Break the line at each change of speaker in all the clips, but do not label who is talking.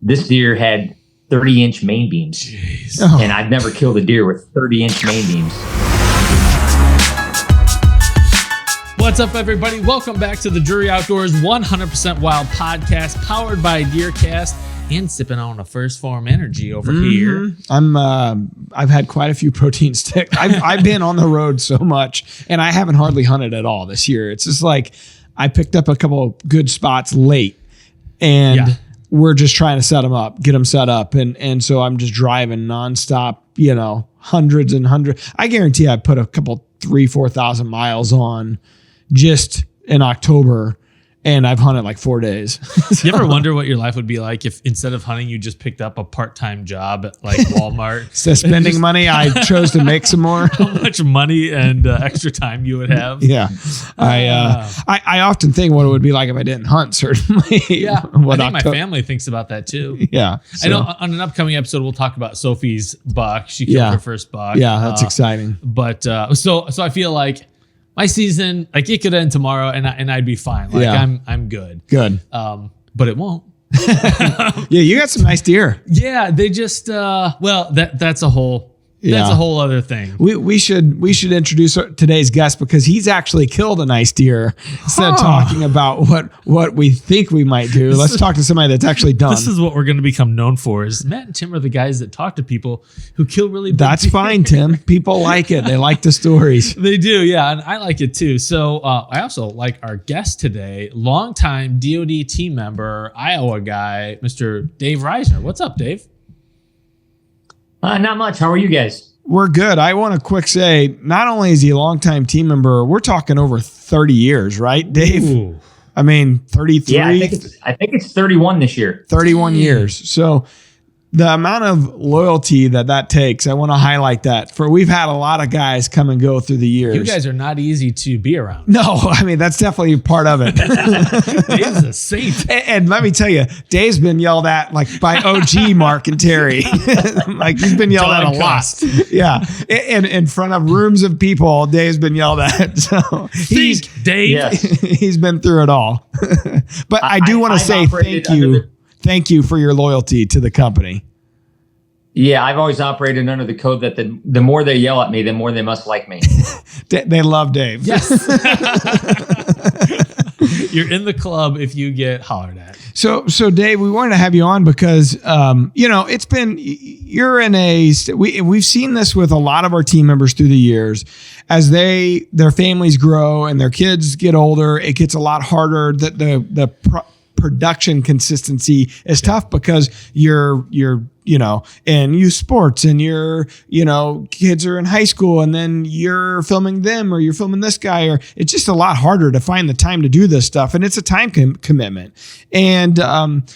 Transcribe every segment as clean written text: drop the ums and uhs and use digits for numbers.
this deer had 30-inch main beams.
Jeez.
And I've never killed a deer with 30-inch main beams.
What's up, everybody? Welcome back to the Drury Outdoors 100% Wild podcast, powered by DeerCast, and sipping on a First Form Energy over here.
I've had quite a few protein sticks. I've been on the road so much, and I haven't hardly hunted at all this year. It's just like I picked up a couple good spots late, and we're just trying to get them set up, and so I'm just driving nonstop. Hundreds and hundreds. I guarantee I put a couple 3,000-4,000 miles on just in October. And I've hunted like 4 days.
So. You ever wonder what your life would be like if instead of hunting, you just picked up a part-time job at like Walmart?
So spending money, I chose to make some more.
How much money and extra time you would have?
Yeah. I often think what it would be like if I didn't hunt, certainly.
Yeah. I think my family thinks about that too.
Yeah. So.
I know on an upcoming episode, we'll talk about Sophie's buck. She killed her first buck.
Yeah, that's exciting.
But so I feel like my season, like it could end tomorrow and I'd be fine. Like I'm good.
Good.
But it won't.
Yeah, you got some nice deer.
Yeah, they just that's a whole other thing.
We should introduce today's guest because he's actually killed a nice deer instead of talking about what we think we might do. Let's talk to somebody that's actually done.
This is what we're going to become known for. Is Matt and Tim are the guys that talk to people who kill really big
That's
deer.
fine, Tim. People like it. They like the stories.
They do, yeah, and I like it too. So I also like our guest today, longtime DoD team member, Iowa guy, Mr. Dave Reisner. What's up, Dave?
Not much. How are you guys?
We're good. I want to quick say, not only is he a longtime team member, we're talking over 30 years, right, Dave?
Ooh.
I mean, 33?
Yeah, I think it's 31 this year.
31 years. So the amount of loyalty that takes, I want to highlight that. We've had a lot of guys come and go through the years.
You guys are not easy to be around.
No, I mean, that's definitely part of it.
Dave's a saint.
And let me tell you, Dave's been yelled at like by OG Mark and Terry. Like he's been yelled at a lot. Yeah. And in front of rooms of people, Dave's been yelled at. So
Dave.
Yes.
He's been through it all. But I do want to say thank you. Thank you for your loyalty to the company.
Yeah, I've always operated under the code that the more they yell at me, the more they must like me.
They love Dave.
Yes. You're in the club if you get hollered at.
So Dave, we wanted to have you on because, it's been, we've seen this with a lot of our team members through the years as their families grow and their kids get older. It gets a lot harder. The production consistency is tough because you're in youth sports and kids are in high school and then you're filming them or you're filming this guy, or it's just a lot harder to find the time to do this stuff. And it's a time commitment. And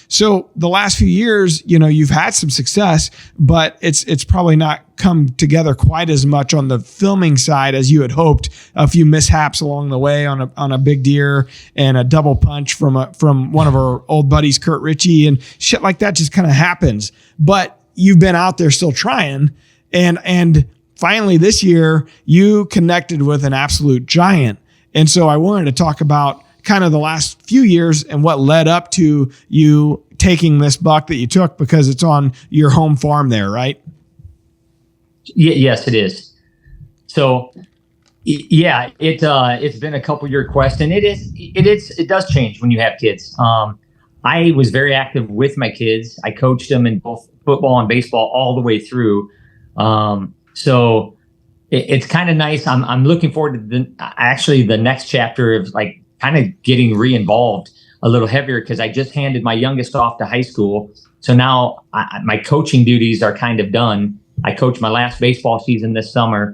so the last few years, you've had some success, but it's probably not come together quite as much on the filming side as you had hoped. A few mishaps along the way on a big deer and a double punch from one of our old buddies, Kurt Ritchie, and shit like that just kind of happens. But you've been out there still trying, and finally this year you connected with an absolute giant. And so I wanted to talk about kind of the last few years and what led up to you taking this buck that you took, because it's on your home farm there, right?
Yes, it is. So, yeah, it's been a couple year quest, and it does change when you have kids. I was very active with my kids. I coached them in both football and baseball all the way through. So it's kind of nice. I'm looking forward to the next chapter of like kind of getting re-involved a little heavier, because I just handed my youngest off to high school. So now my coaching duties are kind of done. I coached my last baseball season this summer,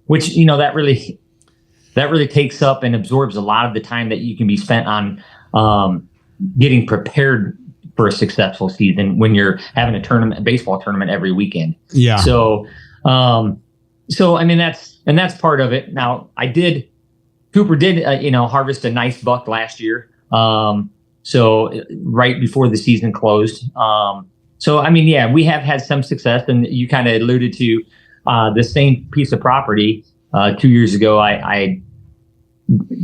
which, that really takes up and absorbs a lot of the time that you can be spent on getting prepared for a successful season when you're having a baseball tournament every weekend.
Yeah.
So I mean, that's part of it. Now Cooper did harvest a nice buck last year. So right before the season closed. So, I mean, yeah, we have had some success, and you kind of alluded to the same piece of property 2 years ago. I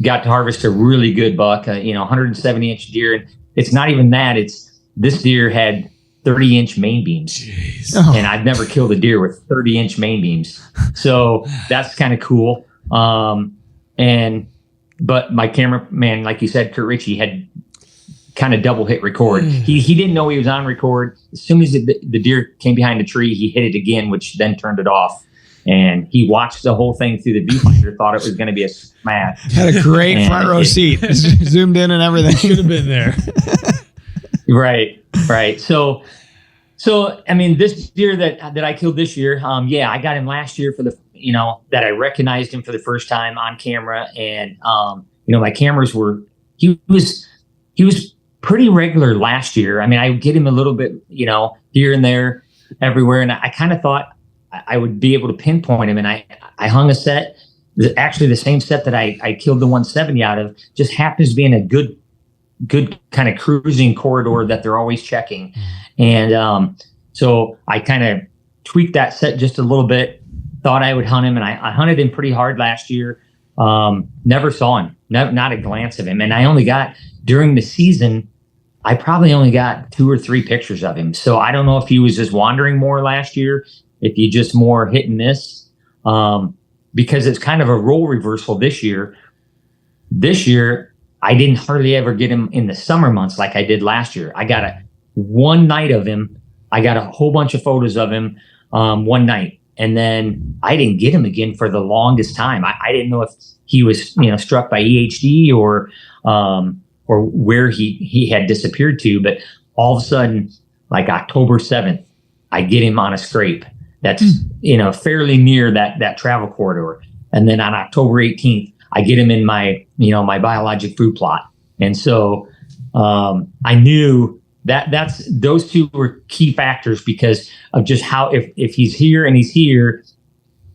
got to harvest a really good buck, 170-inch deer. And it's not even that. It's this deer had 30-inch main beams.
Jeez.
Oh.
And I've never killed a deer with 30-inch main beams. So that's kind of cool. But my cameraman, like you said, Kurt Ritchie, had kind of double hit record. He didn't know he was on record. As soon as the deer came behind a tree, he hit it again, which then turned it off. And he watched the whole thing through the viewfinder, thought it was going to be a smash.
Had a great front row seat, zoomed in and everything.
Should have been there.
Right. So I mean, this deer that I killed this year, I got him last year for that I recognized him for the first time on camera, and my cameras he was pretty regular last year. I mean, I would get him a little bit, here and there, everywhere, and I kind of thought I would be able to pinpoint him, and I hung a set, actually the same set that I killed the 170 out of, just happens to be in a good kind of cruising corridor that they're always checking. And so I kind of tweaked that set just a little bit, thought I would hunt him, and I hunted him pretty hard last year. Never saw him, not a glance of him. And I only got, during the season, I probably only got 2 or 3 pictures of him. So I don't know if he was just wandering more last year, if he just more hit and miss, because it's kind of a role reversal this year. This year, I didn't hardly ever get him in the summer months like I did last year. I got one night of him. I got a whole bunch of photos of him one night. And then I didn't get him again for the longest time. I didn't know if he was, struck by EHD or where he had disappeared to. But all of a sudden, like October 7th, I get him on a scrape that's, fairly near that travel corridor. And then on October 18th, I get him in my, my biologic food plot. And so I knew that's those two were key factors because of just how, if he's here and he's here,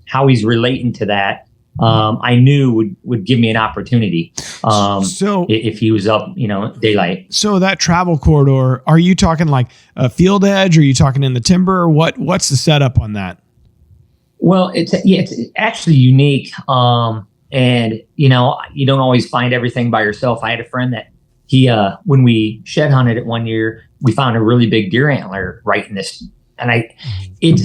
how he's relating to that, I knew would give me an opportunity. So if he was up, daylight.
So that travel corridor, are you talking like a field edge? Or are you talking in the timber? What's the setup on that?
Well, it's actually unique. And, you don't always find everything by yourself. I had a friend that when we shed hunted it one year, we found a really big deer antler right in this. And you'd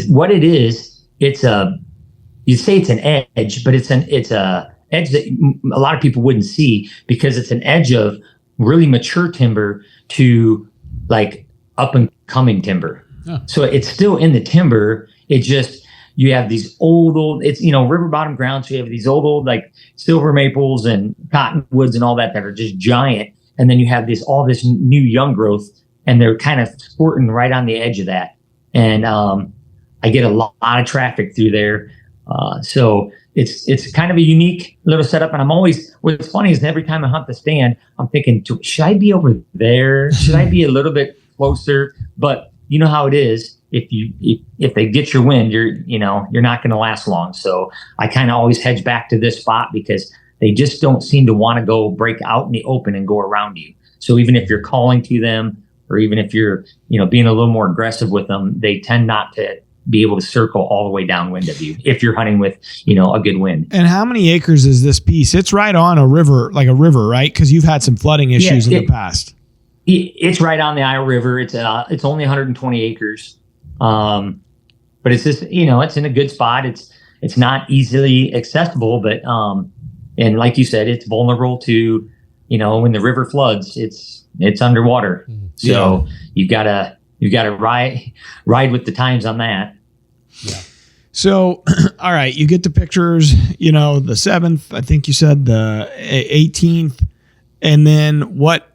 say it's an edge, but it's a edge that a lot of people wouldn't see because it's an edge of really mature timber to like up and coming timber. Oh. So it's still in the timber. It just, you have these old, it's, river bottom ground. So you have these old, like silver maples and cottonwoods and all that are just giant. And then you have all this new young growth and they're kind of squirting right on the edge of that. And I get a lot of traffic through there. So it's kind of a unique little setup. And what's funny is every time I hunt the stand, I'm thinking, should I be over there? Should I be a little bit closer? But you know how it is. If they get your wind, you're not going to last long. So I kind of always hedge back to this spot because they just don't seem to want to go break out in the open and go around you. So even if you're calling to them, or even if you're, being a little more aggressive with them, they tend not to be able to circle all the way downwind of you if you're hunting with, a good wind. And how many acres is this piece? It's right on a river, right? Because you've had some flooding issues in the past. It's right on the Iowa River. It's only 120 acres. But it's just, it's in a good spot. It's not easily accessible, but, and like you said, it's vulnerable to, when the river floods, it's underwater. So you've got to ride with the times on that. Yeah. So, all right, you get the pictures, the 7th, I think you said the 18th. And then what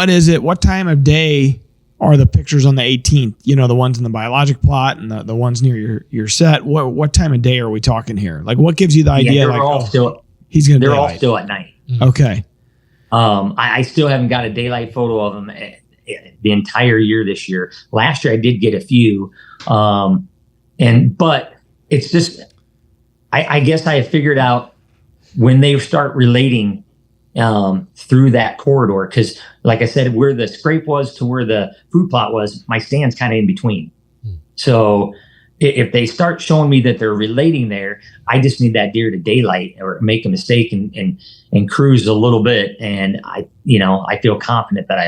is it? What time of day are the pictures on the 18th? The ones in the biologic plot and the ones near your set. What time of day are we talking here? Like, what gives you the idea? They're all still at night. Okay. I still haven't got a daylight photo of them the entire year this year. Last year I did get a few, but it's just I guess I have figured out when they start relating through that corridor, because like I said, where the scrape was to where the food plot was, my stand's kind of in between. So if they start showing me that they're relating there, I just need that deer to daylight or make a mistake and cruise a little bit, and I feel confident that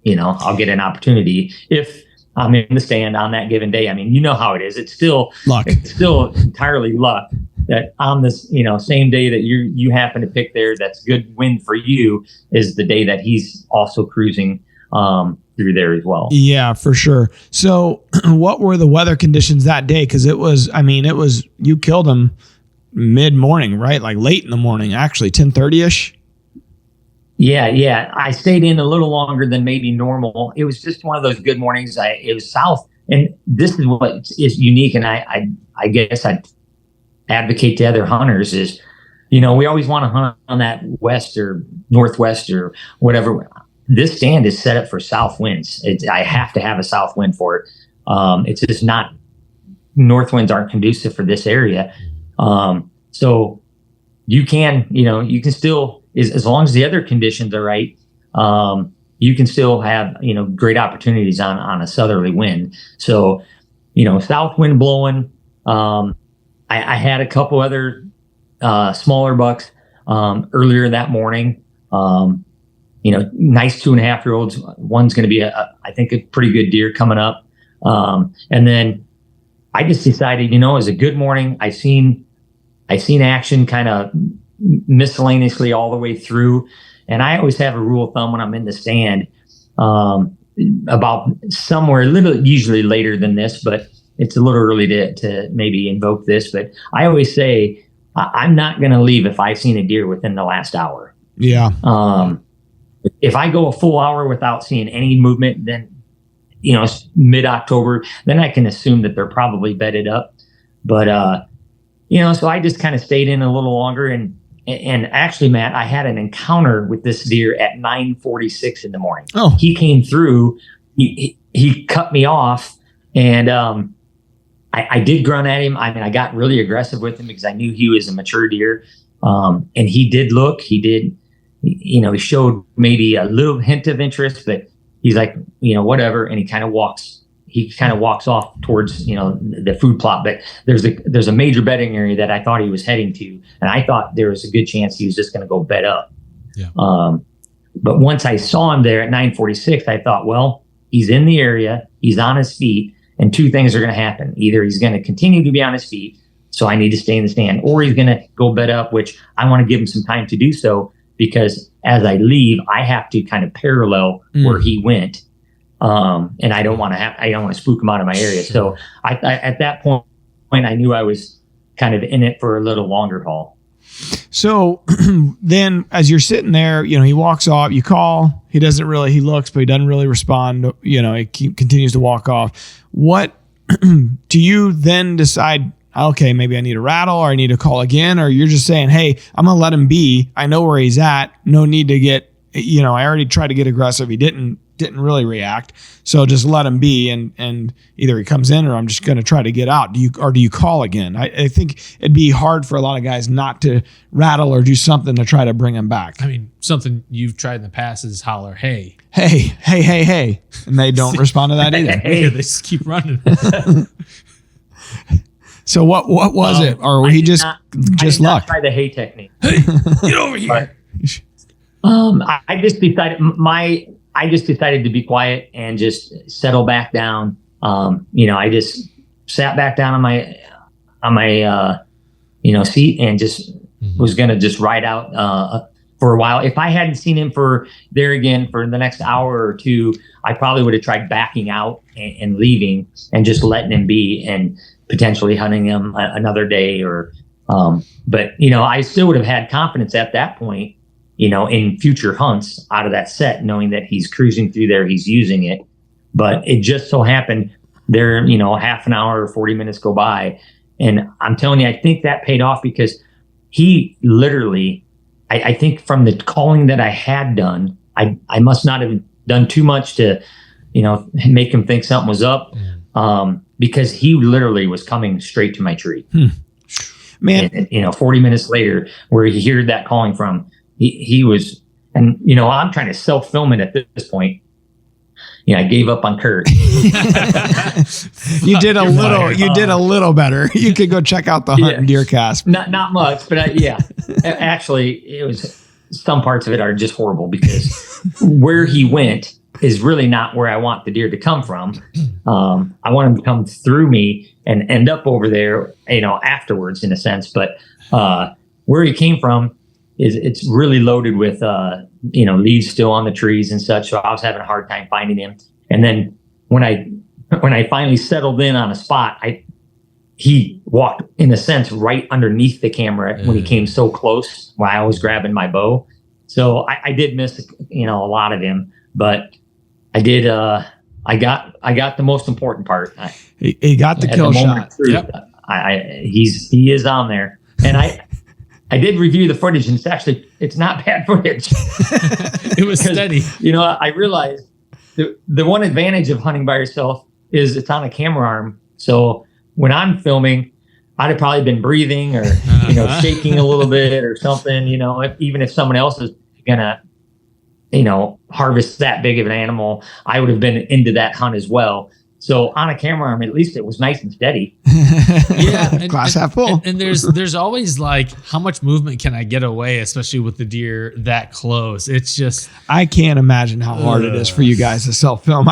I'll get an opportunity if I'm in the stand on that given day. I mean, you know how it is. It's still
luck.
It's still entirely luck that on this, same day that you happen to pick there, that's good win for you, is the day that he's also cruising through there as well.
Yeah, for sure. So what were the weather conditions that day? Because you killed him mid-morning, right? Like late in the morning, actually, 10:30-ish.
Yeah. I stayed in a little longer than maybe normal. It was just one of those good mornings. It was south, and this is what is unique. And I guess I'd advocate to other hunters is, we always want to hunt on that west or northwest or whatever. This stand is set up for south winds. I have to have a south wind for it. It's just not, north winds aren't conducive for this area. So you can still, as long as the other conditions are right, you can still have, great opportunities on a southerly wind. So, south wind blowing. I had a couple other smaller bucks earlier that morning. Nice 2.5-year-olds. One's going to be I think a pretty good deer coming up. And then I just decided, it was a good morning. I seen action kind of miscellaneously all the way through. And I always have a rule of thumb when I'm in the stand, about somewhere a little, usually later than this, but it's a little early to maybe invoke this. But I always say, I'm not going to leave if I've seen a deer within the last hour.
Yeah.
If I go a full hour without seeing any movement, then, it's mid-October, then I can assume that they're probably bedded up. But, so I just kind of stayed in a little longer. And actually, Matt, I had an encounter with this deer at 9:46 in the morning.
Oh.
He came through, he cut me off, and I did grunt at him. I mean, I got really aggressive with him because I knew he was a mature deer. And he did look, he showed maybe a little hint of interest, but he's like, whatever. And he kind of walks off towards, the food plot. But there's a major bedding area that I thought he was heading to. And I thought there was a good chance he was just going to go bed up.
Yeah.
But once I saw him there at 9:46, I thought, well, he's in the area, he's on his feet, and two things are going to happen. Either he's going to continue to be on his feet, so I need to stay in the stand, or he's going to go bed up, which I want to give him some time to do so, because as I leave, I have to kind of parallel where he went. And I don't want to spook him out of my area. So I at that point, I knew I was kind of in it for a little longer haul.
So then as you're sitting there, he walks off, you call, he looks, but he doesn't really respond. He continues to walk off. What do you then decide? Okay, maybe I need a rattle, or I need to call again, or you're just saying, hey, I'm going to let him be. I know where he's at. No need to get, I already tried to get aggressive. He didn't really react. So just let him be. And either he comes in, or I'm just going to try to get out. Do you call again? I think it'd be hard for a lot of guys not to rattle or do something to try to bring him back.
I mean, something you've tried in the past is holler, hey.
Hey. And they don't respond to that either.
Hey, they just keep running.
So what was it? Or he just luck?
Try the hay technique.
Hey, get over here.
I just decided to be quiet and just settle back down. I just sat back down on my seat and just was going to just ride out for a while. If I hadn't seen him for the next hour or two, I probably would have tried backing out and leaving and just letting him be and potentially hunting him another day but I still would have had confidence at that point, in future hunts out of that set, knowing that he's cruising through there, he's using it. But it just so happened there, half an hour or 40 minutes go by. And I'm telling you, I think that paid off, because he literally, I think from the calling that I had done, I must not have done too much to, make him think something was up. Because he literally was coming straight to my tree. Man, and, 40 minutes later, where he heard that calling from, he was, and I'm trying to self-film it at this point. I gave up on Kurt.
You did a little better. You could go check out the Hunt and Deer cast.
Not much, but actually, it was, some parts of it are just horrible, because where he went, is really not where I want the deer to come from. I want him to come through me and end up over there, afterwards in a sense. But where he came from it's really loaded with, leaves still on the trees and such. So I was having a hard time finding him. And then when I finally settled in on a spot, he walked, in a sense, right underneath the camera when he came so close while I was grabbing my bow. So I did miss, a lot of him, but I did. I got the most important part.
He got the kill shot.
Yep. He is on there, and I did review the footage, and it's not bad footage.
It was steady.
I realized the one advantage of hunting by yourself is it's on a camera arm. So when I'm filming, I'd have probably been breathing or shaking a little bit or something. Even if someone else is gonna harvest that big of an animal, I would have been into that hunt as well. So on a camera arm, at least it was nice and steady.
Yeah,
glass half full.
And there's always like, how much movement can I get away, especially with the deer that close? It's just,
I can't imagine how hard it is for you guys to self film.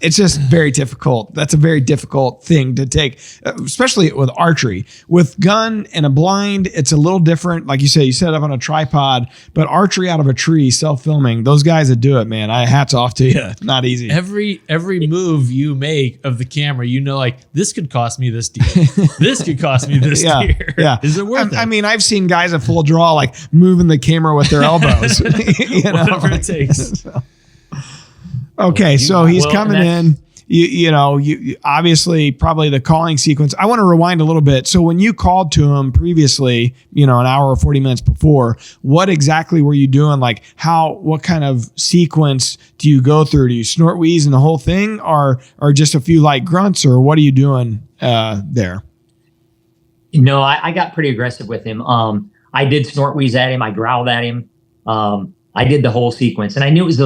It's just very difficult. That's a very difficult thing to take, especially with archery. With gun and a blind, it's a little different. Like you say, you set it up on a tripod, but archery out of a tree, self-filming, those guys that do it, man, hats off to you. Not easy.
Every move you make of the camera, like, this could cost me this deer. This could cost me this deer.
Yeah.
Is it worth it?
I mean, I've seen guys at full draw, like moving the camera with their elbows.
Whatever it takes.
Okay, so he's coming in. You obviously probably the calling sequence. I want to rewind a little bit. So when you called to him previously, an hour or 40 minutes before, what exactly were you doing? Like what kind of sequence do you go through? Do you snort, wheeze, and the whole thing, or just a few light grunts, or what are you doing there?
No, I got pretty aggressive with him. I did snort, wheeze at him. I growled at him. I did the whole sequence, and I knew it was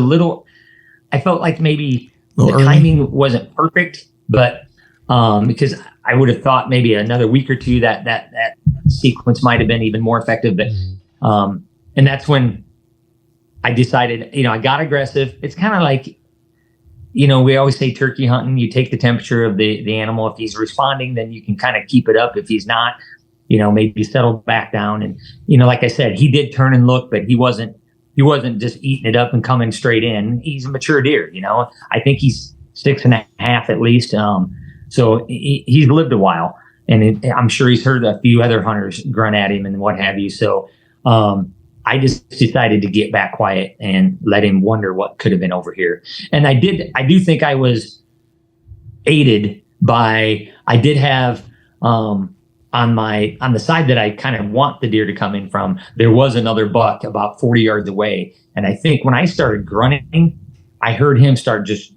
I felt like maybe the timing wasn't perfect, but because I would have thought maybe another week or two that sequence might have been even more effective. But and that's when I decided, I got aggressive. It's kind of like, we always say turkey hunting, you take the temperature of the animal. If he's responding, then you can kind of keep it up. If he's not, maybe settle back down. And, like I said, he did turn and look, but he wasn't just eating it up and coming straight in. He's a mature deer, I think he's 6.5 at least. So he's lived a while, and I'm sure he's heard a few other hunters grunt at him and what have you. So I just decided to get back quiet and let him wonder what could have been over here. And I do think I was aided by, I did have, on the side that I kind of want the deer to come in from, there was another buck about 40 yards away. And I think when I started grunting, I heard him start just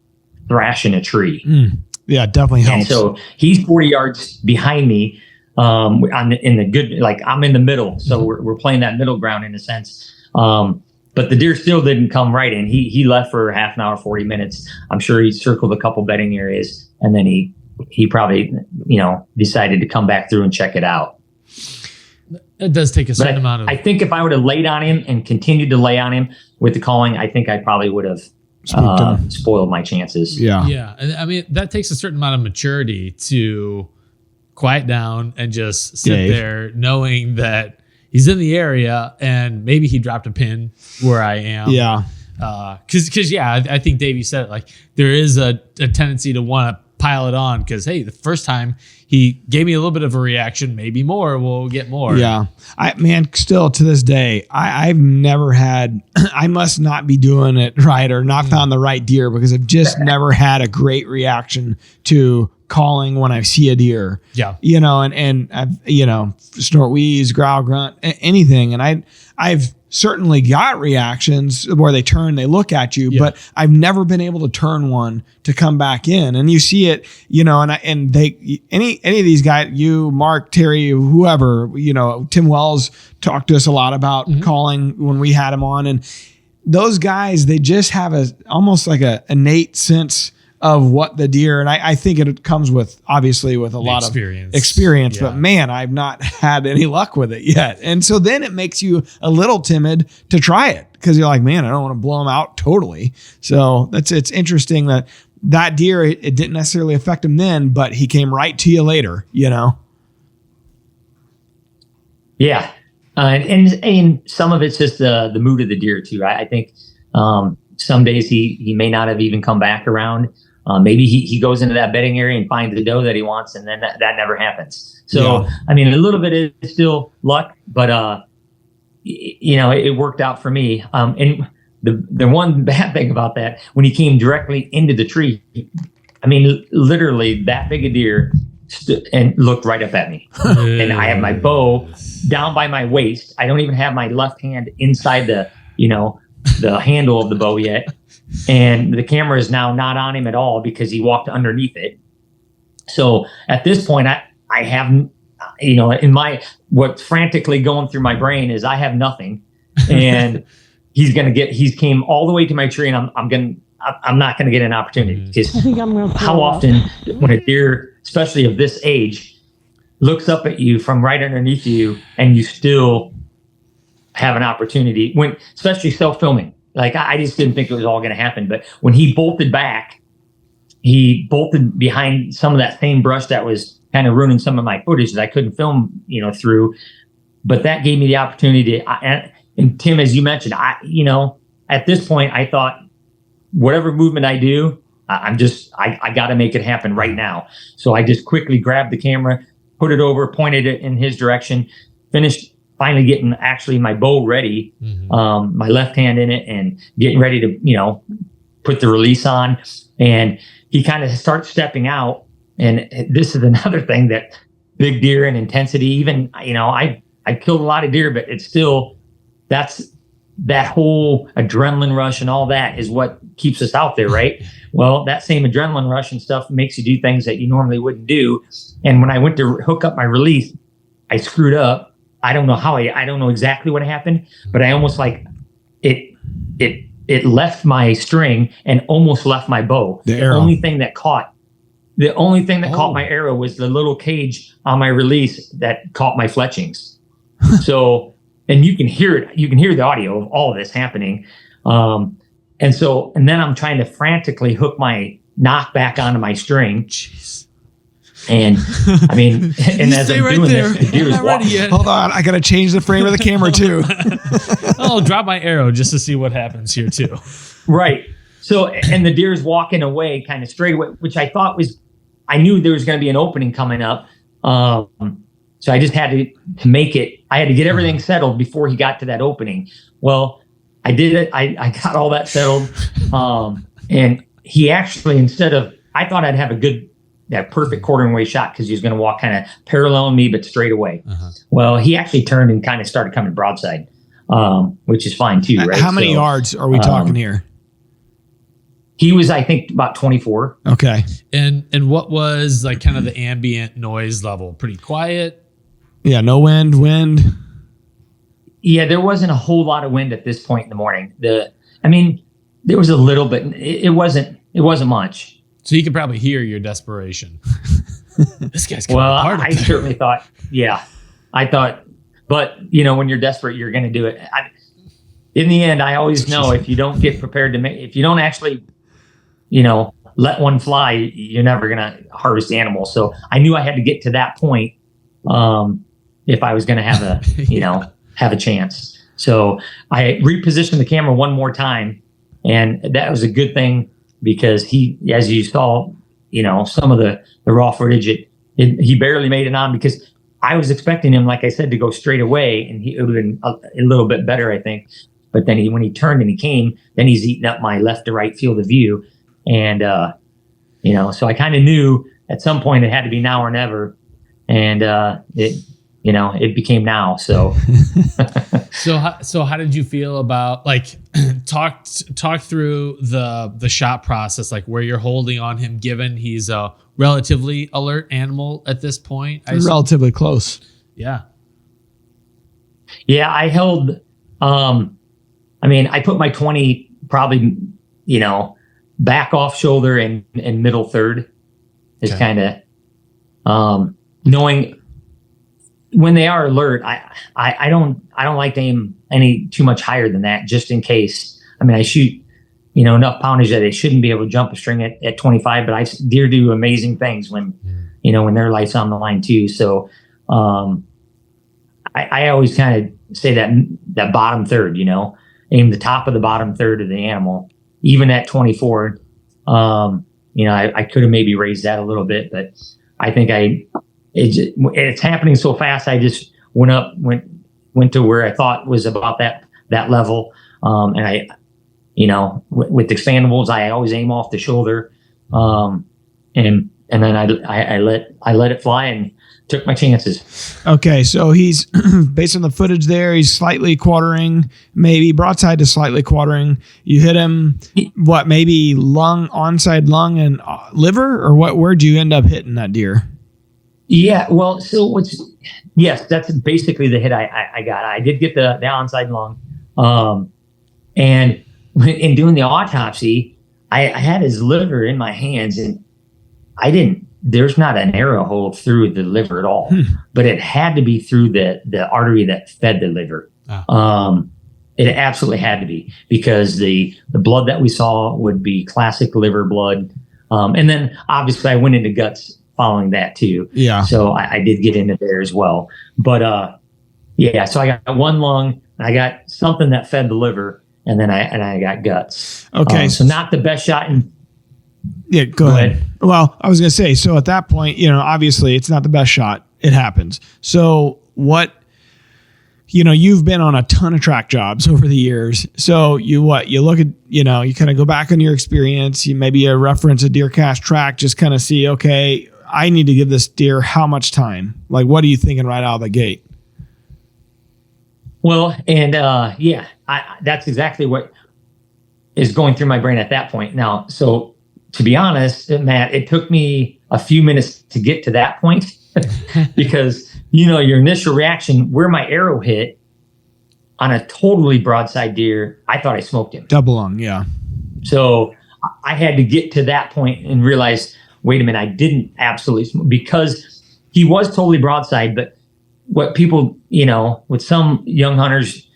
thrashing a tree.
Yeah, definitely helps.
And so he's 40 yards behind me, I'm in the middle. So we're playing that middle ground in a sense. But the deer still didn't come right in. He left for half an hour, 40 minutes. I'm sure he circled a couple bedding areas, and then he probably, decided to come back through and check it out.
It does take a certain amount of...
I think if I would have laid on him and continued to lay on him with the calling, I think I probably would have spoiled my chances.
Yeah. Yeah. And I mean, that takes a certain amount of maturity to quiet down and just sit there knowing that he's in the area and maybe he dropped a pin where I am.
Yeah.
Cause I think Dave, you said it, like there is a tendency to want to pile it on because, hey, the first time he gave me a little bit of a reaction, maybe more, we'll get more.
Yeah. Still to this day, I've never had, I must not be doing it right or not found the right deer because I've just never had a great reaction to calling when I see a deer.
Yeah.
And I've, snort, wheeze, growl, grunt, anything. And I've certainly got reactions where they turn, they look at you, but I've never been able to turn one to come back in. And you see it, and they, any of these guys, you, Mark, Terry, whoever, Tim Wells talked to us a lot about calling when we had him on. And those guys, they just have almost like a innate sense of what the deer, and I think it comes with obviously with a lot of experience, but man, I've not had any luck with it yet. And so then it makes you a little timid to try it because you're like, man, I don't want to blow them out totally. So it's interesting that deer, it didn't necessarily affect him then, but he came right to you later, you know?
Yeah. And some of it's just the mood of the deer too. I think some days he may not have even come back around. Maybe he goes into that bedding area and finds the doe that he wants, and then that never happens. So, yeah. I mean, a little bit is still luck, but it worked out for me. And the one bad thing about that, when he came directly into the tree, I mean, literally that big a deer and looked right up at me. And I have my bow down by my waist. I don't even have my left hand inside the handle of the bow yet. And the camera is now not on him at all because he walked underneath it. So at this point, I have, what's frantically going through my brain is I have nothing. And he's came all the way to my tree, and I'm not going to get an opportunity because how often when a deer, especially of this age, looks up at you from right underneath you and you still have an opportunity when, especially self-filming. Like I just didn't think it was all going to happen. But when he bolted back, he bolted behind some of that same brush that was kind of ruining some of my footage that I couldn't film, through. But that gave me the opportunity to, and Tim, as you mentioned, at this point, I thought whatever movement I do, I got to make it happen right now. So I just quickly grabbed the camera, put it over, pointed it in his direction, finished finally getting actually my bow ready, my left hand in it, and getting ready to, put the release on. And he kind of starts stepping out. And this is another thing that big deer and intensity, even, I killed a lot of deer, but it's still, that whole adrenaline rush and all that is what keeps us out there, right? Well, that same adrenaline rush and stuff makes you do things that you normally wouldn't do. And when I went to hook up my release, I screwed up. I don't know how I don't know exactly what happened, but I almost like it left my string and almost left my bow. The only thing that caught my arrow was the little cage on my release that caught my fletchings. So, and you can hear it. You can hear the audio of all of this happening. And then I'm trying to frantically hook my knock back onto my string. Jeez. And I mean, and as I'm doing this, the deer is walking.
Hold on, I gotta change the frame of the camera too.
I'll drop my arrow just to see what happens here too.
Right. So, and the deer is walking away kind of straight away, which I thought I knew there was going to be an opening coming up. So I just had to make it. I had to get everything settled before he got to that opening. Well, I did it. I got all that settled. And he actually, I thought I'd have that perfect quartering way shot because he was going to walk kind of paralleling me, but straight away. Well, he actually turned and kind of started coming broadside, which is fine too, right?
How many yards are we talking here?
He was, I think, about 24.
Okay.
And what was like kind of the ambient noise level? Pretty quiet?
Yeah, no wind.
Yeah, there wasn't a whole lot of wind at this point in the morning. There was a little bit. It wasn't much.
So you could probably hear your desperation. This guy's coming apart.
I certainly thought, but when you're desperate, you're going to do it. In the end, I always know if you don't get prepared if you don't actually, let one fly, you're never going to harvest the animal. So I knew I had to get to that point if I was going to have have a chance. So I repositioned the camera one more time, and that was a good thing. Because he, as you saw, some of the raw footage, he barely made it on because I was expecting him, like I said, to go straight away, and it would have been a little bit better, I think. But then when he turned and he came, then he's eating up my left to right field of view, and so I kind of knew at some point it had to be now or never, and it became now. So,
so how did you feel about talk through the shot process, like where you're holding on him, given he's a relatively alert animal at this point?
Relatively close.
Yeah.
Yeah, I held. I put my 20 probably, back off shoulder and middle third is kind of knowing when they are alert. I don't like to aim any too much higher than that, just in case. I mean, I shoot, enough poundage that they shouldn't be able to jump a string at 25, but deer do amazing things when their life's on the line too. So I always kind of say that bottom third, aim the top of the bottom third of the animal, even at 24. I could have maybe raised that a little bit, but I think it's happening so fast. I just went to where I thought was about that level. And I, with expandables, I always aim off the shoulder. And then I let it fly and took my chances.
Okay. So he's based on the footage there, he's slightly quartering, maybe broadside to slightly quartering. You hit him, maybe onside lung and liver, or where'd you end up hitting that deer?
Yeah. Well, yes, that's basically the hit I got. I did get the onside lung. And in doing the autopsy, I had his liver in my hands, and there's not an arrow hole through the liver at all, but it had to be through the artery that fed the liver. It absolutely had to be, because the blood that we saw would be classic liver blood. And then obviously I went into guts following that too.
Yeah.
So I did get into there as well. But so I got one lung, I got something that fed the liver, and then I got guts.
Okay.
So not the best shot in.
Yeah, go ahead. Well, I was going to say, so at that point, obviously it's not the best shot. It happens. So you've been on a ton of track jobs over the years. So you look at, you kind of go back on your experience. You maybe reference a deer cast track, just kind of see, okay, I need to give this deer how much time? Like, what are you thinking right out of the gate?
Well, and that's exactly what is going through my brain at that point. Now, so to be honest, Matt, it took me a few minutes to get to that point because, your initial reaction, where my arrow hit on a totally broadside deer, I thought I smoked him.
Double lung, yeah.
So I had to get to that point and realize, wait a minute, I didn't absolutely smoke, because he was totally broadside. But what people, with some young hunters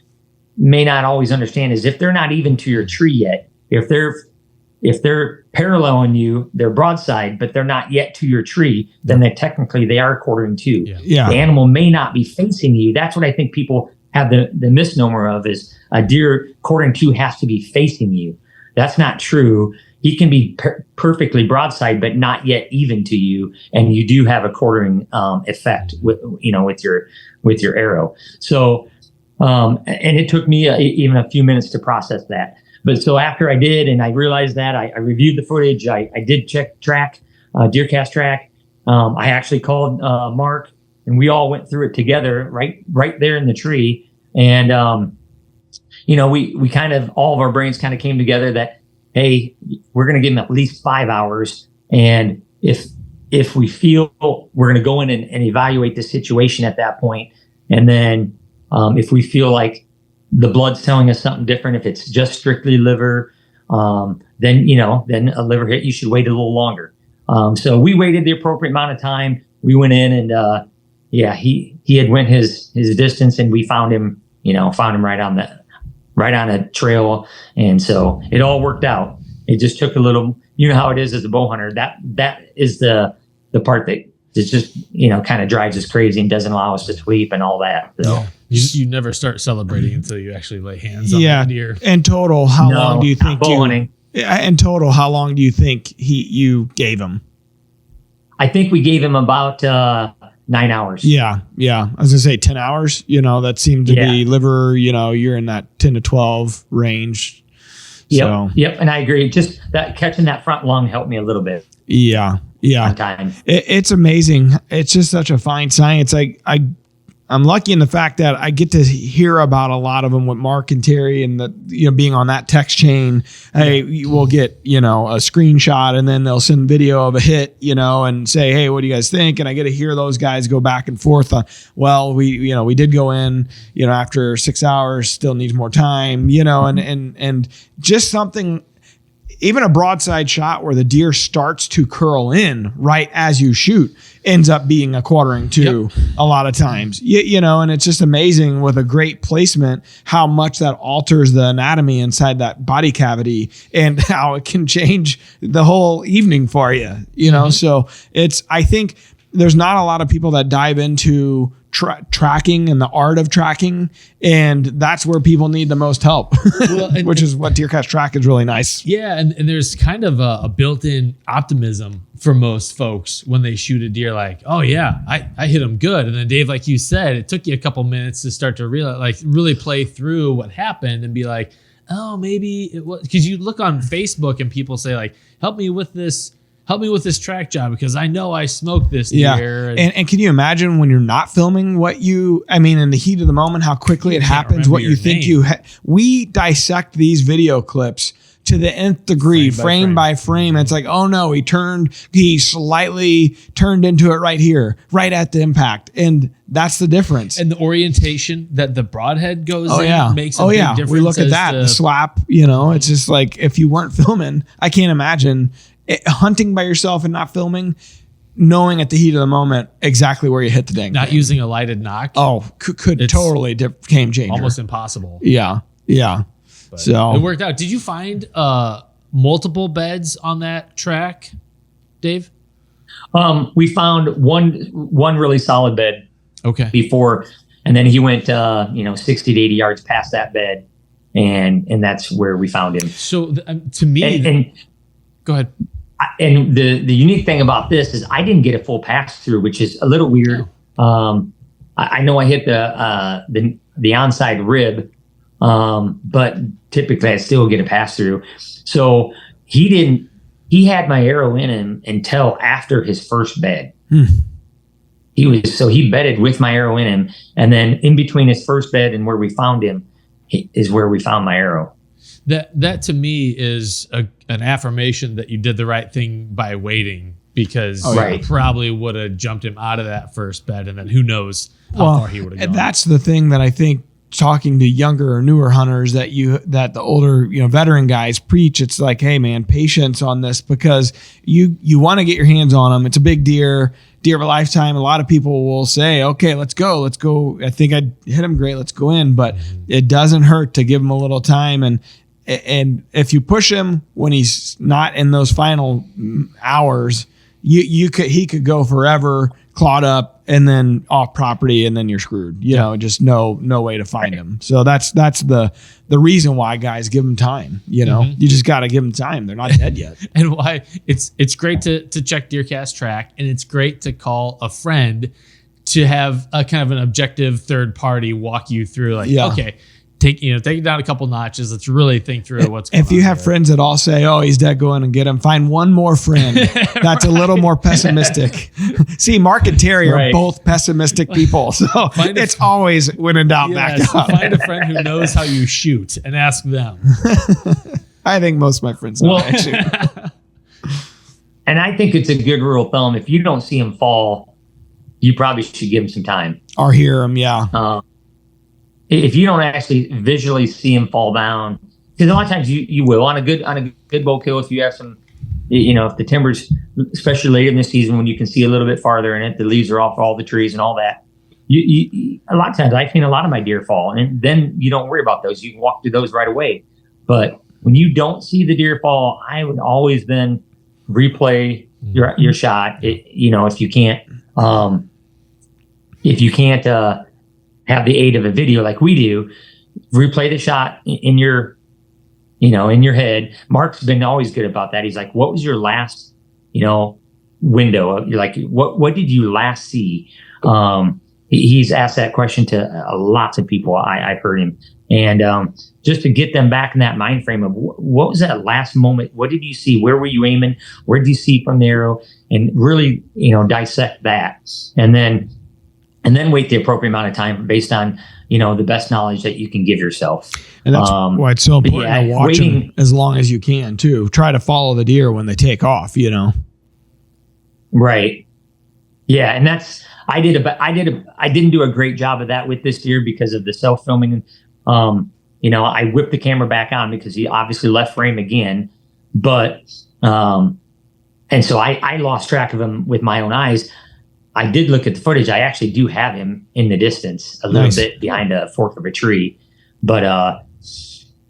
may not always understand is, if they're not even to your tree yet, if they're paralleling you, they're broadside, but they're not yet to your tree, then they are quartering too.
Yeah.
The animal may not be facing you. That's what I think people have the misnomer of, is a deer quartering to has to be facing you. That's not true. He can be perfectly broadside, but not yet even to you, and you do have a quartering effect with your arrow. So, and it took me even a few minutes to process that. But so after I did, and I realized that, I reviewed the footage. I did check track, deer cast track. I actually called Mark, and we all went through it together right there in the tree. And we kind of, all of our brains kind of came together that, hey, we're going to give him at least 5 hours, and if we feel, we're going to go in and evaluate the situation at that point, and then if we feel like the blood's telling us something different, if it's just strictly liver, then a liver hit, you should wait a little longer. So we waited the appropriate amount of time. We went in, and he had went his distance, and we found him right on a trail. And so it all worked out. It just took a little, how it is as a bow hunter. That is the part that is just, kind of drives us crazy and doesn't allow us to sweep and all that. So.
Yeah. You never start celebrating until you actually lay hands on the deer.
In total, how long do you think how long do you think you gave him?
I think we gave him about 9 hours.
Yeah. I was gonna say 10 hours. That seemed to be liver. You're in that 10 to 12 range.
Yep. And I agree. Just that catching that front lung helped me a little bit.
Yeah.
On time.
It's amazing. It's just such a fine science. I'm lucky in the fact that I get to hear about a lot of them with Mark and Terry, and being on that text chain. Hey, we'll get, a screenshot, and then they'll send video of a hit, and say, hey, what do you guys think? And I get to hear those guys go back and forth. We did go in, after 6 hours, still needs more time, and just something. even a broadside shot where the deer starts to curl in right as you shoot ends up being a quartering to a lot of times, you know, and it's just amazing with a great placement how much that alters the anatomy inside that body cavity and how it can change the whole evening for you, you know? So I think there's not a lot of people that dive into tracking and the art of tracking, and that's where people need the most help. Well, which is what DeerCast Track is really nice.
Yeah, and there's kind of a built-in optimism for most folks when they shoot a deer, like, oh yeah, I hit him good. And then Dave, like you said, it took you a couple minutes to start to realize, like, really play through what happened and be like, oh, maybe it was, because you look on Facebook and people say, like, help me with this track job because I know I smoked this deer.
And can you imagine when you're not filming in the heat of the moment, how quickly it happens, what you think we dissect these video clips to the nth degree, frame by frame. It's like, oh no, he slightly turned into it right here, right at the impact. And that's the difference.
And the orientation that the broadhead goes in makes a big difference.
We look at that, the slap, you know, it's just like, if you weren't filming, I can't imagine hunting by yourself and not filming, knowing at the heat of the moment exactly where you hit the dang
not
thing.
Using a lighted knock.
Oh, could totally game changer.
Almost impossible.
Yeah.
But
so
it worked out. Did you find multiple beds on that track, Dave?
We found one really solid bed.
Okay.
Before, and then he went 60 to 80 yards past that bed, and that's where we found him.
So to me,
and
go ahead.
And the unique thing about this is I didn't get a full pass through, which is a little weird. I know I hit the onside rib, but typically I still get a pass through. So he had my arrow in him until after his first bed. He bedded with my arrow in him, and then in between his first bed and where we found him is where we found my arrow.
That to me is an affirmation that you did the right thing by waiting, because you probably would have jumped him out of that first bed, and then who knows how far he would have gone.
That's the thing that I think, talking to younger or newer hunters, that the older, veteran guys preach. It's like, hey man, patience on this, because you want to get your hands on them. It's a big deer of a lifetime. A lot of people will say, okay, let's go. I think I hit him great. Let's go in. But it doesn't hurt to give him a little time. And if you push him when he's not in those final hours, he could go forever, clawed up, and then off property, and then you're screwed. Just no way to find him. So that's the reason why guys give them time. You just got to give them time. They're not dead yet.
And why it's great to check DeerCast Track, and it's great to call a friend to have a kind of an objective third party walk you through. Like, okay, take it down a couple notches. Let's really think through what's going on.
If you have friends that all say, oh, he's dead, go in and get him, find one more friend that's a little more pessimistic. See, Mark and Terry are both pessimistic people. So it's always when in doubt, back up.
Find a friend who knows how you shoot and ask them.
I think most of my friends know how I shoot.
And I think it's a good rule of thumb. If you don't see him fall, you probably should give him some time.
Or hear him, yeah.
If you don't actually visually see him fall down, because a lot of times you will on a good bow kill, if you have some, if the timber's, especially later in the season when you can see a little bit farther in it, the leaves are off all the trees and all that. You a lot of times I've seen a lot of my deer fall, and then you don't worry about those. You can walk through those right away. But when you don't see the deer fall, I would always then replay your shot. If you can't have the aid of a video like we do, replay the shot in your head. Mark's been always good about that. He's like, what was your last, window? You're like, what did you last see? He's asked that question to lots of people. I've heard him. And just to get them back in that mind frame of what was that last moment? What did you see? Where were you aiming? Where did you see from the arrow? And really, dissect that. And then wait the appropriate amount of time based on, the best knowledge that you can give yourself. And that's
why it's so important to watch them as long as you can too. Try to follow the deer when they take off,
Right. Yeah. And I didn't do a great job of that with this deer because of the self-filming. I whipped the camera back on because he obviously left frame again. But and so I lost track of him with my own eyes. I did look at the footage. I actually do have him in the distance, a little bit behind a fork of a tree. But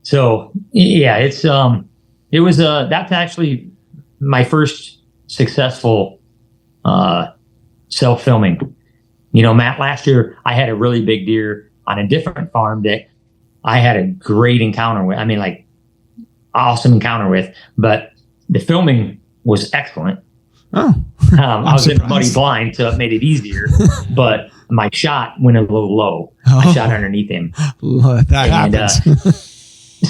so yeah, it was that's actually my first successful self-filming. Matt, last year I had a really big deer on a different farm that I had a great encounter with. I mean, like, awesome encounter with, but the filming was excellent.
Oh,
I was in a muddy blind, so it made it easier, but my shot went a little low. I shot underneath him.
That happens.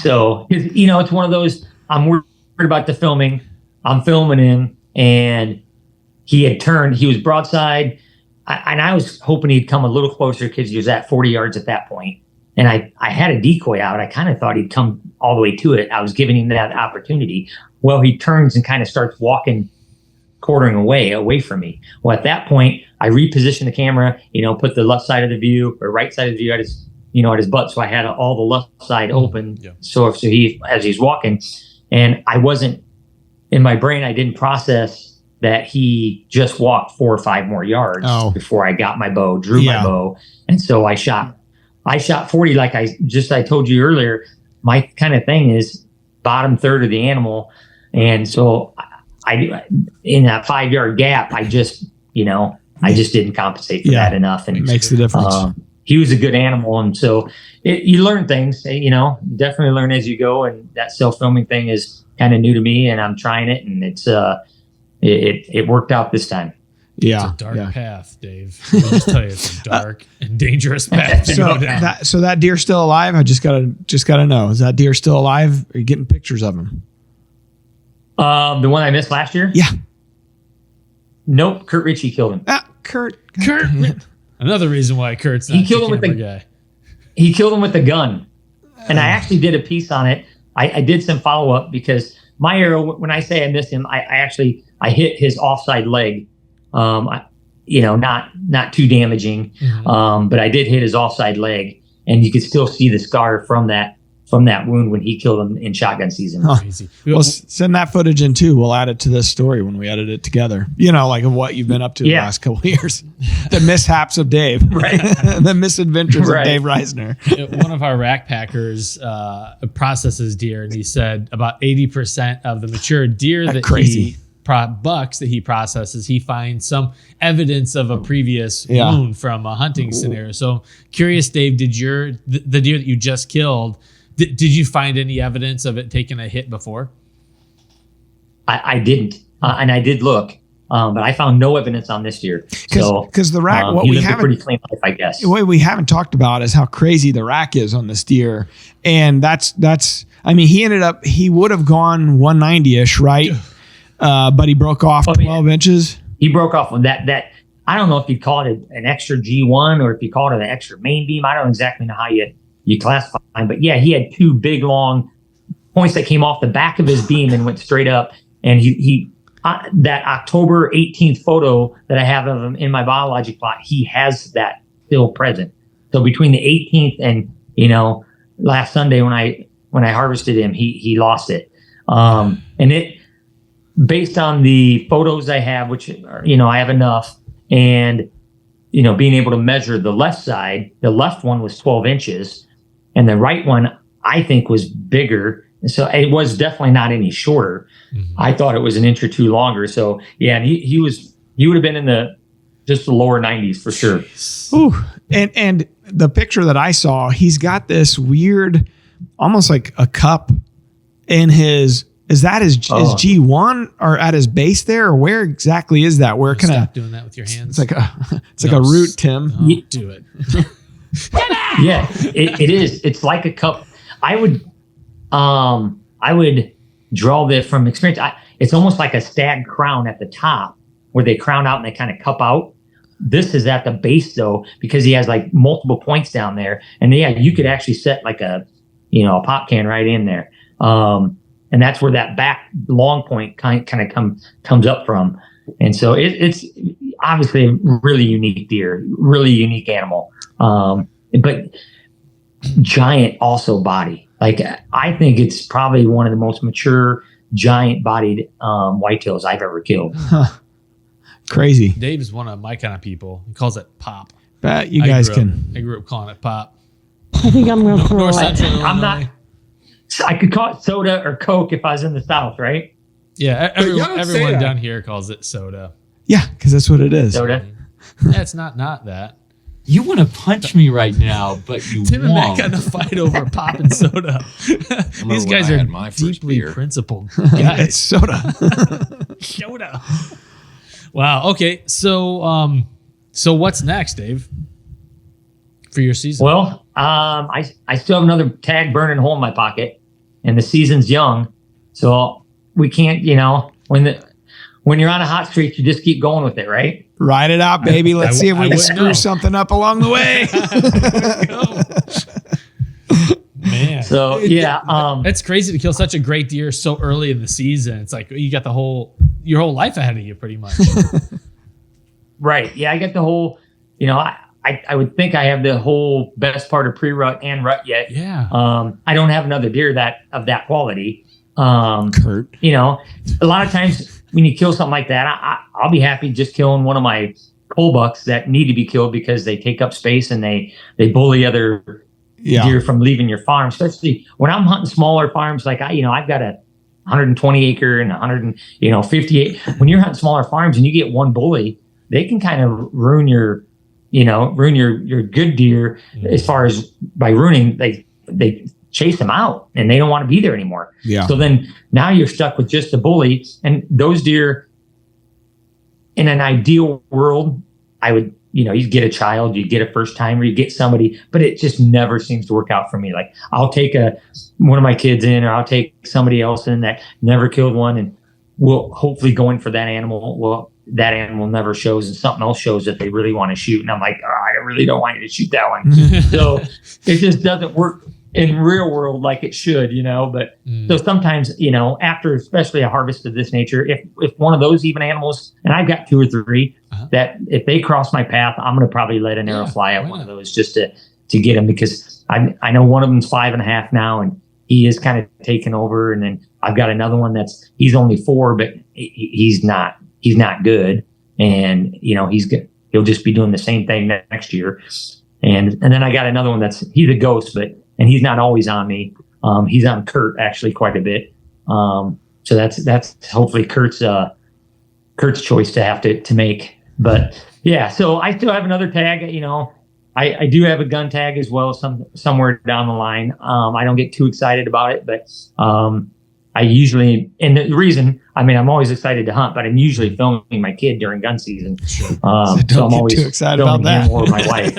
So, it's one of those, I'm worried about the filming. I'm filming him, and he had turned. He was broadside, and I was hoping he'd come a little closer because he was at 40 yards at that point. And I had a decoy out. I kind of thought he'd come all the way to it. I was giving him that opportunity. Well, he turns and kind of starts walking, quartering away from me. Well, at that point, I repositioned the camera, put the left side of the view or right side of the view at his butt. So I had all the left side open. Yeah. So he, as he's walking, and I wasn't, in my brain, I didn't process that he just walked 4 or 5 more yards before I got my bow, drew my bow. And so I shot 40, like I told you earlier. My kind of thing is bottom third of the animal. And so I in that 5-yard gap, I just didn't compensate for that enough. And
it makes the difference.
He was a good animal. And so you learn things, definitely learn as you go. And that self-filming thing is kind of new to me, and I'm trying it, and it worked out this time.
Yeah,
it's a dark path, Dave. Let me just tell you, it's a dark and dangerous path to go down.
So that deer's still alive? I just gotta know. Is that deer still alive? Are you getting pictures of him?
The one I missed last year?
Yeah.
Nope. Kurt Ritchie killed him.
Kurt.
Another reason why Kurt's not
he killed him with
guy.
He killed him with the gun. And I actually did a piece on it. I did some follow up because my arrow, when I say I missed him, I hit his offside leg. Not too damaging, but I did hit his offside leg, and you could still see the scar from that wound when he killed him in shotgun season.
Crazy.
Well, send that footage in too. We'll add it to this story when we edit it together. Like of what you've been up to the last couple of years, the mishaps of Dave, right? The misadventures of Dave Reisner.
One of our rack packers processes deer, and he said about 80% of the mature deer bucks that he processes, he finds some evidence of a previous wound from a hunting scenario. So curious, Dave, did the deer that you just killed, did you find any evidence of it taking a hit before?
I didn't, and I did look, but I found no evidence on this deer.
Because the rack, what
he
we
lived a
haven't,
pretty clean life, I guess.
What we haven't talked about is how crazy the rack is on this deer, and that's. I mean, he would have gone 190-ish, right? But he broke off 12 inches.
He broke off on that. I don't know if you call it an extra G1 or if you call it an extra main beam. I don't exactly know how you classify him. But yeah, he had 2 big long points that came off the back of his beam and went straight up. And he that October 18th photo that I have of him in my biology plot, he has that still present. So between the 18th and last Sunday when I harvested him, he lost it. And it. Based on the photos I have, which, I have enough, and, being able to measure the left side, the left one was 12 inches, and the right one, I think, was bigger. So it was definitely not any shorter. Mm-hmm. I thought it was an inch or 2 longer. So, yeah, and he would have been in the lower 90s for sure.
Ooh. And the picture that I saw, he's got this weird, almost like a cup in his. Is that his G1 or at his base there, or where exactly is that? Where can
stop doing that with your hands?
It's like a root, Tim.
Don't do it.
Yeah, it is. It's like a cup. I would draw this from experience. It's almost like a stag crown at the top where they crown out and they kind of cup out. This is at the base though, because he has like multiple points down there, and you could actually set like a pop can right in there. And that's where that back long point kind of comes up from. And so it's obviously a really unique deer, really unique animal. But giant also body. Like, I think it's probably one of the most mature giant bodied whitetails I've ever killed.
Crazy.
Dave is one of my kind of people. He calls it pop.
Bet you guys can.
I grew up calling it pop.
I think I'm going to
North Central
I'm
Illinois.
not. I could call it soda or Coke if I was in the South, right?
Yeah,
you don't say
everyone
that.
down here calls it soda.
Yeah, because that's what it is.
Soda.
Yeah, it's not that.
You want to punch me right now, but you
Tim and Matt
won't.
got in a fight over pop and soda. These
when
guys
I
are
had my first
deeply
beer.
principled
It's
guys.
soda.
Soda. Wow. Okay. So what's next, Dave? For your season?
Well, I still have another tag burning hole in my pocket, and the season's young, so we can't. When you're on a hot streak, you just keep going with it, right?
Ride it out, baby. Let's see if we
I
can
wouldn't
screw
know.
something up along the way.
Man.
So yeah,
It's crazy to kill such a great deer so early in the season. It's like you got your whole life ahead of you, pretty much.
right. Yeah, I get the whole. I would think I have the whole best part of pre-rut and rut yet.
Yeah.
I don't have another deer of that quality.
Kurt.
A lot of times when you kill something like that, I'll be happy just killing one of my cull bucks that need to be killed because they take up space and they bully other deer from leaving your farm. Especially when I'm hunting smaller farms, like I've got a 120 acre and 158. When you're hunting smaller farms and you get one bully, they can kind of ruin your good deer as far as by ruining. They chase them out and they don't want to be there anymore.
Yeah.
So then now you're stuck with just the bully, and those deer in an ideal world, I would, you get a child, you get a first timer, you get somebody, but it just never seems to work out for me. Like I'll take one of my kids in, or I'll take somebody else in that never killed one, and we'll hopefully go in for that animal. Well, that animal never shows, and something else shows that they really want to shoot. And I'm like, I really don't want you to shoot that one. So it just doesn't work in real world like it should, but so sometimes, after especially a harvest of this nature, if one of those even animals, and I've got 2 or 3 that if they cross my path, I'm going to probably let an arrow fly at one of those just to get them, because I know one of them's 5.5 now, and he is kind of taking over. And then I've got another one he's only 4, but he's not good. And, he'll just be doing the same thing next year. And then I got another one he's a ghost, and he's not always on me. He's on Kurt actually quite a bit. So that's hopefully Kurt's choice to have to make. But yeah, so I still have another tag. I do have a gun tag as well, somewhere down the line. I don't get too excited about it, but I usually, and the reason, I'm always excited to hunt, but I'm usually filming my kid during gun season. So
don't
I'm
get
always
too excited
filming
about that.
him or my wife.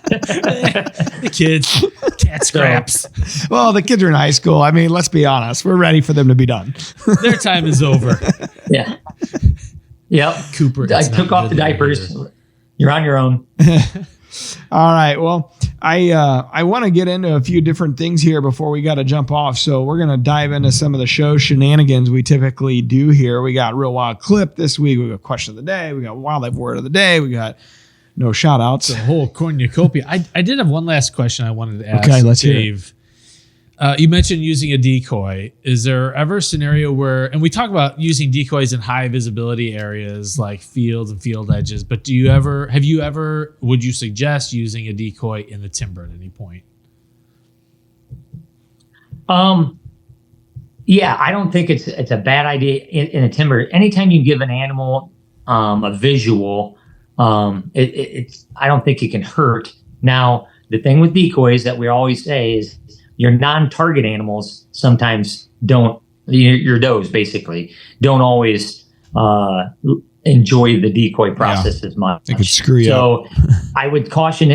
The kids, cat scraps.
Well, the kids are in high school. Let's be honest. We're ready for them to be done.
Their time is over.
Yeah. Yep.
Cooper.
I
it's
took
not
off the
good
diapers.
either.
You're on your own.
All right. Well, I want to get into a few different things here before we got to jump off. So we're going to dive into some of the show shenanigans we typically do here. We got Real Wild Clip this week. We got Question of the Day. We got Wildlife Word of the Day. We got no shout outs.
The whole cornucopia. I did have one last question I wanted to ask.
Okay, let's hear it.
Dave. You mentioned using a decoy. Is there ever a scenario where, and we talk about using decoys in high visibility areas like fields and field edges, but would you suggest using a decoy in the timber at any point?
Yeah, I don't think it's a bad idea in a timber. Anytime you give an animal a visual, I don't think it can hurt. Now, the thing with decoys that we always say is your non-target animals sometimes don't, your does basically, don't always enjoy the decoy process as much.
They could screw you up.
So I would caution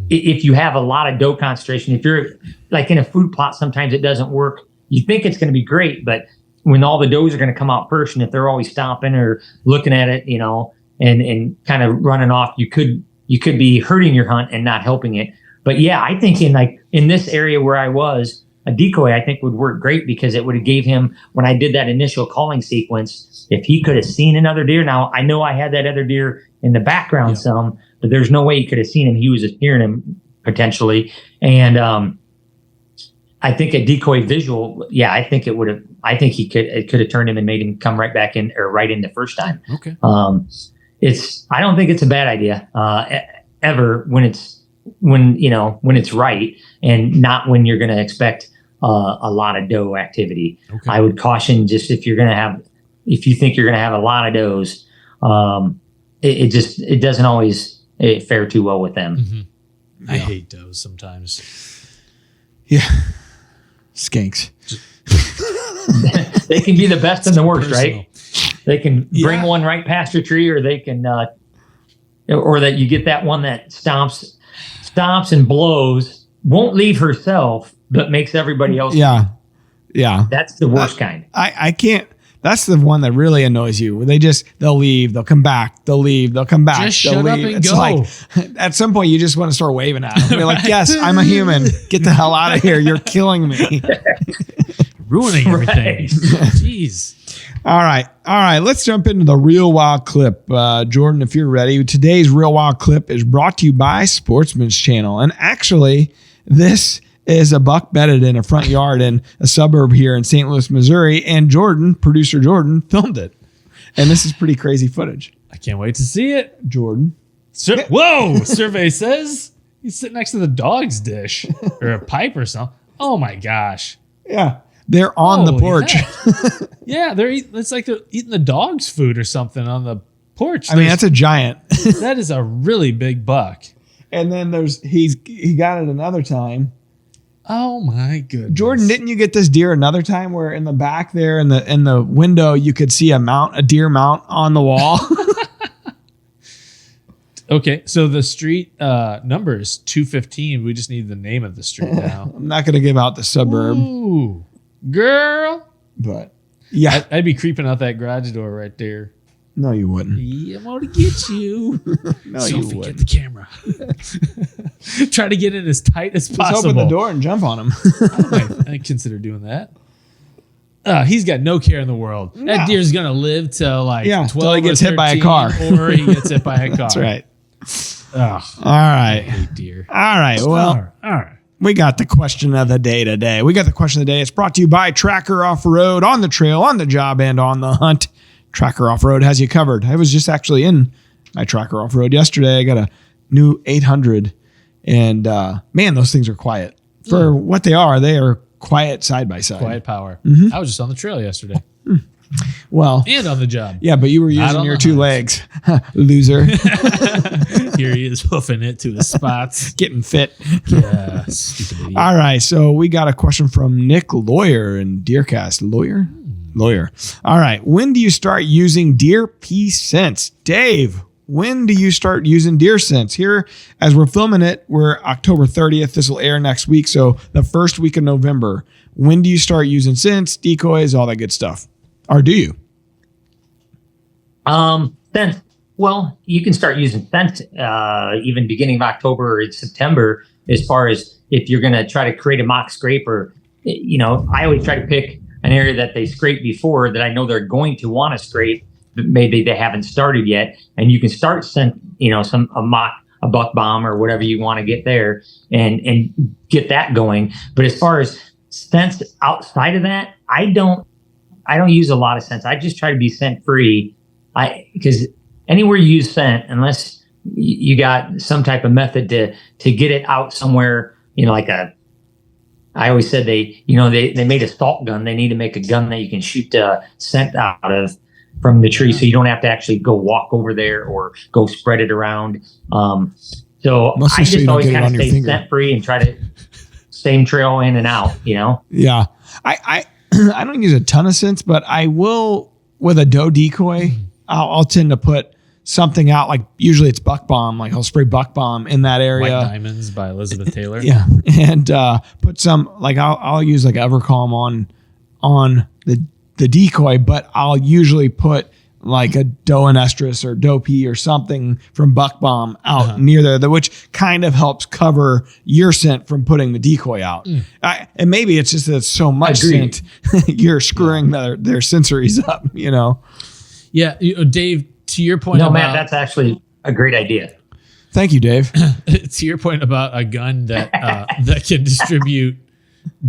if you have a lot of doe concentration, if you're like in a food plot, sometimes it doesn't work. You think it's going to be great, but when all the does are going to come out first, and if they're always stomping or looking at it, and kind of running off, you could be hurting your hunt and not helping it. But yeah, I think in this area where I was, a decoy I think would work great, because it would have gave him, when I did that initial calling sequence, if he could have seen another deer. Now I know I had that other deer in the background some, but there's no way he could have seen him. He was just hearing him potentially. And I think a decoy visual, yeah, I think it would have. I think it could have turned him and made him come right back in or right in the first time.
Okay.
I don't think it's a bad idea ever when it's right and not when you're going to expect a lot of doe activity.
Okay.
I would caution just if you think you're going to have a lot of does, it doesn't always fare too well with them.
Mm-hmm. I hate does sometimes.
Yeah. Skanks.
They can be the best and the worst,
Personal.
right? They can bring one right past your tree, or they can, or that you get that one that stomps and blows, won't leave herself, but makes everybody else.
Yeah.
That's the worst kind.
I can't. That's the one that really annoys you. They'll leave, they'll come back, they'll leave, they'll come back.
Just
they'll
shut up
leave.
and
It's
go.
like at some point you just want to start waving at them. You're like, yes, I'm a human. Get the hell out of here. You're killing me.
Ruining everything.
Right.
Jeez.
All right. Let's jump into the Real Wild Clip. Jordan, if you're ready. Today's Real Wild Clip is brought to you by Sportsman's Channel. And actually, this is a buck bedded in a front yard in a suburb here in St. Louis, Missouri. And producer Jordan, filmed it. And this is pretty crazy footage.
I can't wait to see it.
Jordan.
Whoa! Survey says he's sitting next to the dog's dish or a pipe or something. Oh my gosh.
Yeah. They're on the
Holy
porch.
heck. Yeah, it's like they're eating the dog's food or something on the porch.
I mean, that's a giant.
That is a really big buck.
And then he got it another time.
Oh my goodness.
Jordan, didn't you get this deer another time where in the back there in the window you could see a deer mount on the wall?
Okay, so the street number is 215. We just need the name of the street now.
I'm not going to give out the suburb,
Ooh, girl.
but yeah.
I'd be creeping out that garage door right there.
No, you wouldn't.
Yeah, I'm gonna get you.
No,
Sophie,
you
get
wouldn't.
the camera. Try to get in as tight as
Just
possible.
open the door and jump on him.
I consider doing that. He's got no care in the world. That deer's gonna live till like 12
till he gets
or
hit by a
13,
car.
or he gets hit by a car.
That's right.
Ugh,
All right.
I hate deer.
All right. Well,
All right.
we got the question of the day today. It's brought to you by Tracker Off-Road, on the trail, on the job, and on the hunt. Tracker Off-Road has you covered. I was just actually in my Tracker Off-Road yesterday. I got a new 800, and man, those things are quiet. For what they are quiet side by side.
Quiet power.
Mm-hmm.
I was just on the trail yesterday
Well,
and on the job.
yeah, but you were
Not
using
on
your
the
2
hunt.
legs. Loser.
Here he is hoofing it to his spots.
Getting fit.
Yeah, stupid idiot.
All right, so we got a question from Nick Lawyer in Deercast. Lawyer. All right, when do you start using deer pea scents? Dave, when do you start using deer scents? Here, as we're filming it, we're October 30th. This will air next week, so the first week of November. When do you start using scents, decoys, all that good stuff? Or do you?
Scent. Well, you can start using scent even beginning of October or September. As far as if you're going to try to create a mock scrape, or I always try to pick an area that they scraped before that I know they're going to want to scrape, but maybe they haven't started yet, and you can start scent, a buck bomb or whatever you want to get there, and get that going. But as far as scents outside of that, I don't use a lot of scents. I just try to be scent free. Because anywhere you use scent, unless you got some type of method to get it out somewhere, I always said they made a salt gun. They need to make a gun that you can shoot scent out of from the tree, so you don't have to actually go walk over there or go spread it around. So
Mostly
I
so you
just
don't
always
get it
kind
on
of
your
stay
finger.
scent free and try to same trail in and out.
Yeah. I don't use a ton of scents, but I will with a doe decoy. I'll tend to put something out, like usually it's buck bomb. Like I'll spray buck bomb in that area.
White Diamonds by Elizabeth Taylor.
Yeah, and put some, like I'll use like Evercalm on the decoy, but I'll usually put like a doe estrus or doe pea or something from buck bomb out near there, which kind of helps cover your scent from putting the decoy out. And maybe it's just that it's so much
Agreed.
scent, you're screwing their sensories up,
Yeah, Dave, to your point
No,
about
Matt, that's actually a great idea.
Thank you, Dave.
to your point about a gun that that can distribute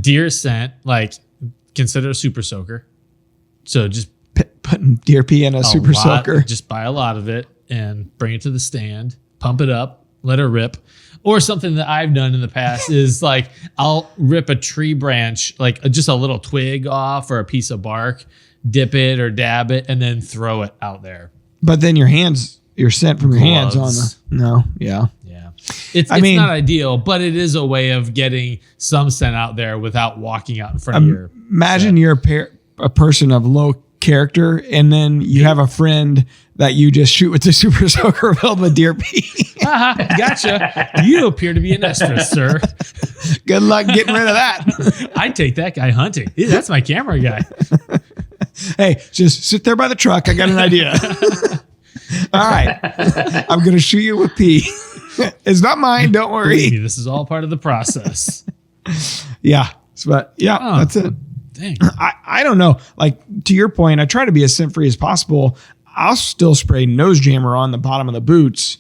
deer scent, like consider a super soaker. So just
Putting deer pee in a super soaker.
Just buy a lot of it and bring it to the stand, pump it up, let her rip. Or something that I've done in the past is like I'll rip a tree branch, like just a little twig off or a piece of bark, dip it or dab it, and then throw it out there.
But then your scent from your hands on the,
Yeah. It's not ideal, but it is a way of getting some scent out there without walking out in front of your
Imagine
set.
you're a person of low character, and then you have a friend that you just shoot with the super soaker filled with deer pee.
Gotcha. You appear to be an estrus, sir.
Good luck getting rid of that.
I'd take that guy hunting. Yeah, that's my camera guy.
Hey, just sit there by the truck. I got an idea. All right. I'm going to shoot you with pee. It's not mine. Don't worry.
Believe me, this is all part of the process.
Yeah. But yeah, that's it.
Dang.
I don't know. Like, to your point, I try to be as scent free as possible. I'll still spray nose jammer on the bottom of the boots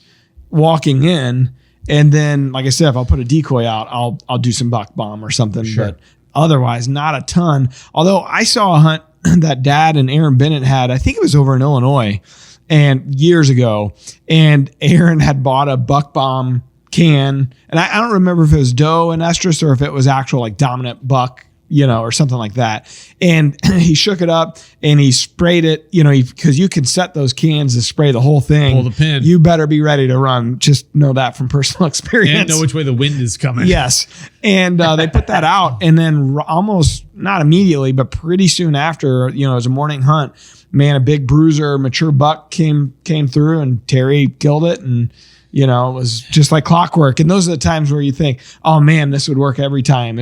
walking in. And then, like I said, if I'll put a decoy out, I'll do some buck bomb or something.
Sure.
But otherwise, not a ton. Although I saw a hunt that Dad and Aaron Bennett had, I think it was over in Illinois and years ago. And Aaron had bought a buck bomb can. And I don't remember if it was doe and estrus or if it was actual like dominant buck, or something like that. And he shook it up and he sprayed it, because you can set those cans to spray the whole thing.
Pull the pin.
You better be ready to run. Just know that from personal experience.
And know which way the wind is coming.
Yes. And they put that out, and then almost not immediately, but pretty soon after, it was a morning hunt, man, a big bruiser, mature buck came through, and Terry killed it. And, it was just like clockwork. And those are the times where you think, oh man, this would work every time.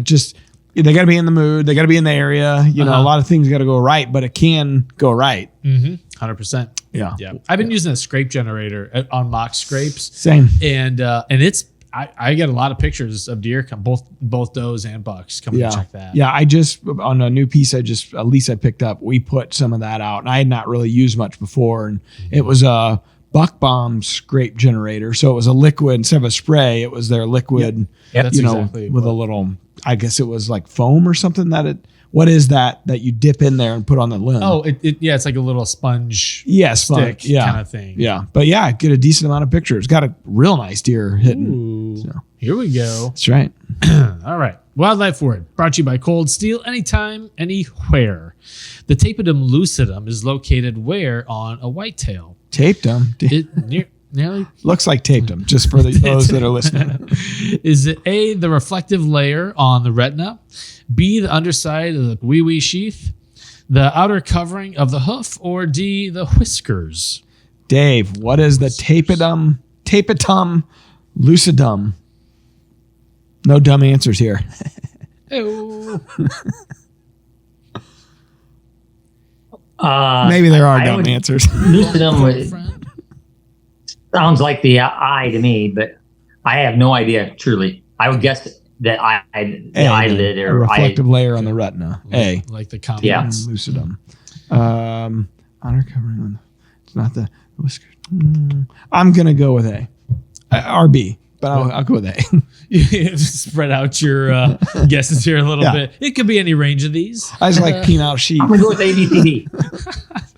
They got to be in the mood. They got to be in the area. A lot of things got to go right, but it can go right.
100%.
Yeah.
I've been using a scrape generator on mock scrapes.
Same.
And it's, I get a lot of pictures of deer come, both does and bucks. Come and check that.
Yeah. I just, on a new piece, at least I picked up, we put some of that out, and I had not really used much before. And it was a buck bomb scrape generator. So it was a liquid instead of a spray. It was their liquid,
That's exactly
with a little, I guess it was like foam or something what is that you dip in there and put on the limb?
Oh, it's like a little sponge
stick
kind of thing.
Yeah. But yeah, get a decent amount of pictures. Got a real nice deer hitting. So.
Here we go.
That's right.
All right. Wildlife Word brought to you by Cold Steel, anytime, anywhere. The Tapetum lucidum is located where on a whitetail?
Taped them.
Nearly
looks like taped them, just for those that are listening.
Is it A, the reflective layer on the retina, B, the underside of the wee sheath, the outer covering of the hoof, or D, the whiskers?
Dave, what is the tapetum lucidum? No dumb answers here. Maybe there are dumb answers.
Lucidum sounds like the eye to me, but I have no idea. Truly, I would guess that the eyelid or
a reflective layer on the retina.
Like the common.
Yeah.
Lucidum. Outer covering on. It's not the whiskers. I'm gonna go with A. RB, but I'll go with A.
You spread out your guesses here a little bit. It could be any range of these.
I just like penile sheath.
I'm gonna go with ABCD.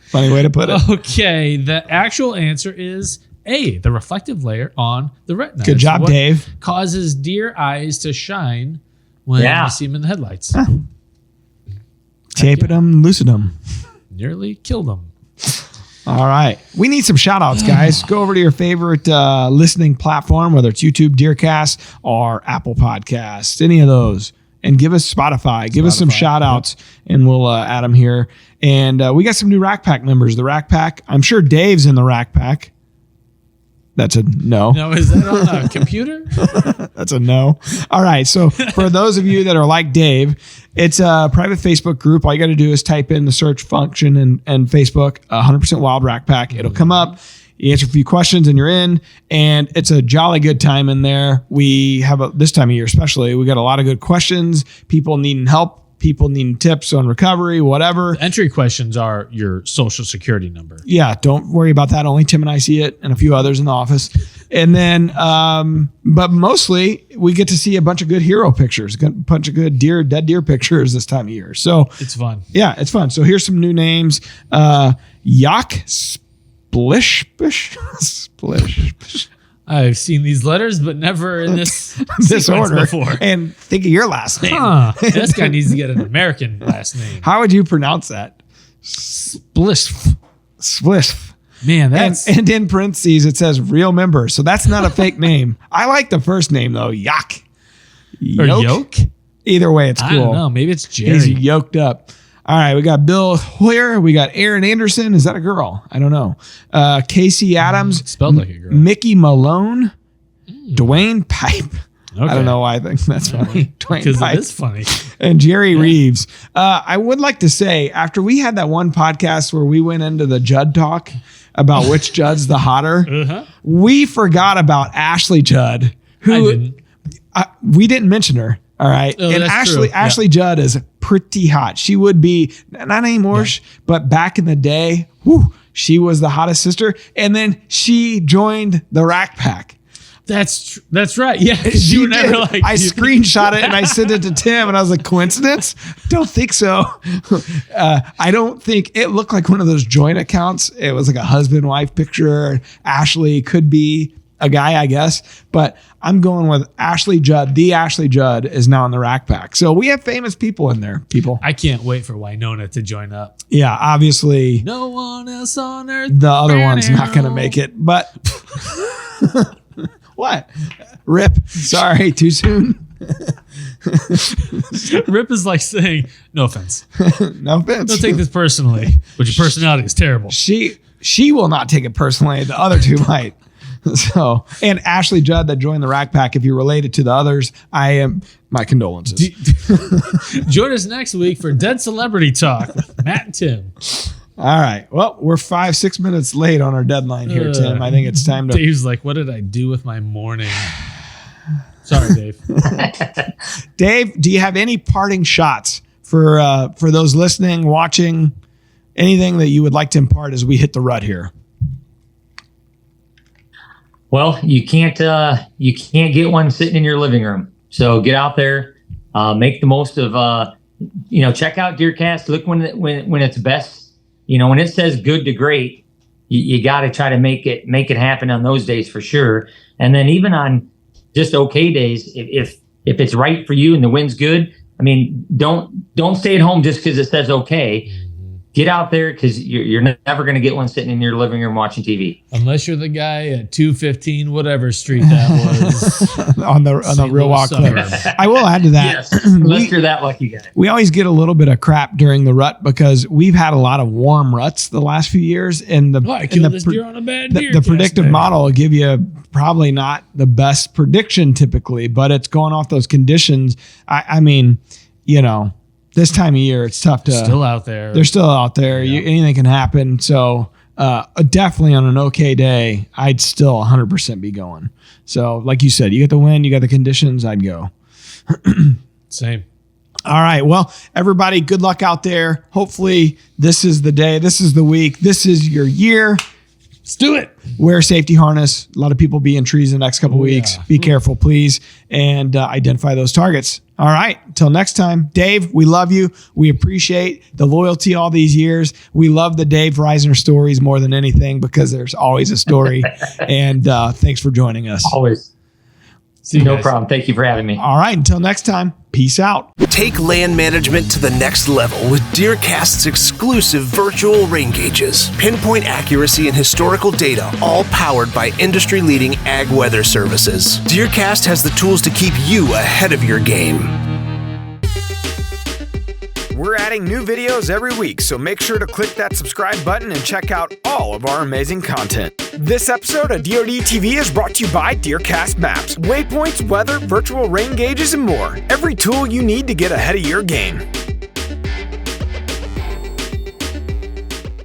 Funny way to put it.
Okay, the actual answer is A, the reflective layer on the retina.
Good job, Dave.
Causes deer eyes to shine when you see them in the headlights.
Tapetum lucidum.
Nearly killed them.
All right. We need some shout outs, guys. Go over to your favorite listening platform, whether it's YouTube, Deercast, or Apple Podcasts, any of those. And give us Spotify. Give us some shout outs, and we'll add them here. And we got some new Rack Pack members. The Rack Pack, I'm sure Dave's in the Rack Pack. That's a no.
No, is that on a computer?
That's a no. All right. So for those of you that are like Dave, it's a private Facebook group. All you got to do is type in the search function and Facebook, 100% Wild Rack Pack. It'll come up. You answer a few questions and you're in, and it's a jolly good time in there. We have this time of year especially, we got a lot of good questions, people needing help, people needing tips on recovery, whatever.
The entry questions are your social security number.
Yeah, don't worry about that. Only Tim and I see it, and a few others in the office. And then, but mostly we get to see a bunch of good hero pictures, a bunch of good dead deer pictures this time of year. So
It's fun.
yeah, it's fun. So here's some new names. Yak Splish.
I've seen these letters, but never in this
This
sequence
order.
before.
And think of your last name.
Huh. This guy needs to get an American last name.
How would you pronounce that?
Splish.
Splish.
Man, that's
And in parentheses, it says real member. So that's not a fake name. I like the first name, though. Yak.
or yoke.
Either way, it's cool.
I don't know. Maybe it's
He's
Jerry.
yoked up. All right, we got Bill Hoyer. We got Aaron Anderson. Is that a girl? I don't know. Casey Adams.
Spelled like a girl.
Mickey Malone. Dwayne Pipe.
Okay.
I don't know why I think that's funny. Dwayne
Because
Pipe.
it is funny.
And Jerry Reeves. I would like to say, after we had that one podcast where we went into the Judd talk about which Judd's the hotter,
Uh-huh.
we forgot about Ashley Judd, who
I didn't.
we didn't mention her. All right.
Oh,
And
that's
Ashley,
true. Yeah.
Ashley Judd is pretty hot. She would be, not anymore, but back in the day, she was the hottest sister. And then she joined the Rack Pack.
That's right. Yeah. 'Cause you were never
did.
like.
I screenshot it and I sent it to Tim and I was like, coincidence? Don't think so. I don't think it looked like one of those joint accounts. It was like a husband-wife picture. Ashley could be a guy, I guess, but I'm going with Ashley Judd. The Ashley Judd is now in the Rack Pack. So we have famous people in there, people.
I can't wait for Winona to join up.
Yeah, obviously
No one else on earth.
the other one's not going to make it, but what? Rip. Sorry, too soon.
Rip is like saying, no offense.
No offense.
Don't take this personally, but your personality is terrible.
She will not take it personally. The other two might. So, and Ashley Judd that joined the Rack Pack, if you're related to the others, my condolences.
Join us next week for Dead Celebrity Talk with Matt and Tim.
All right. Well, we're 5-6 minutes late on our deadline here, Tim. I think it's time to.
Dave's like, what did I do with my morning? Sorry, Dave.
Dave, do you have any parting shots for those listening, watching, anything that you would like to impart as we hit the rut here?
Well, you can't get one sitting in your living room. So get out there, make the most of check out DeerCast. Look when it's best. When it says good to great, you got to try to make it happen on those days for sure. And then even on just okay days, if it's right for you and the wind's good, I mean, don't stay at home just because it says okay. Get out there because you're never going to get one sitting in your living room watching TV.
Unless you're the guy at 215 whatever street that was.
on the real walk clip. I will add to that.
Yes, unless you're that lucky guy.
We always get a little bit of crap during the rut because we've had a lot of warm ruts the last few years, and
I killed this deer on a bad deer.
the predictive model will give you probably not the best prediction typically, but it's going off those conditions. I mean, this time of year, it's tough to.
Still out there.
They're still out there.
Yeah.
Anything can happen. So definitely on an okay day, I'd still 100% be going. So like you said, you get the wind, you got the conditions, I'd go.
Same.
All right. Well, everybody, good luck out there. Hopefully this is the day. This is the week. This is your year.
Let's do it.
Wear a safety harness. A lot of people be in trees in the next couple weeks.
Yeah.
Be careful, please, and identify those targets. All right. Until next time, Dave, we love you. We appreciate the loyalty all these years. We love the Dave Reisner stories more than anything because there's always a story. And thanks for joining us.
Always.
See you
No
guys.
problem. Thank you for having me.
All right. Until next time, peace out.
Take land management to the next level with DeerCast's exclusive virtual rain gauges. Pinpoint accuracy and historical data, all powered by industry-leading ag weather services. DeerCast has the tools to keep you ahead of your game.
We're adding new videos every week, so make sure to click that subscribe button and check out all of our amazing content. This episode of DoD TV is brought to you by DeerCast Maps, waypoints, weather, virtual rain gauges, and more. Every tool you need to get ahead of your game.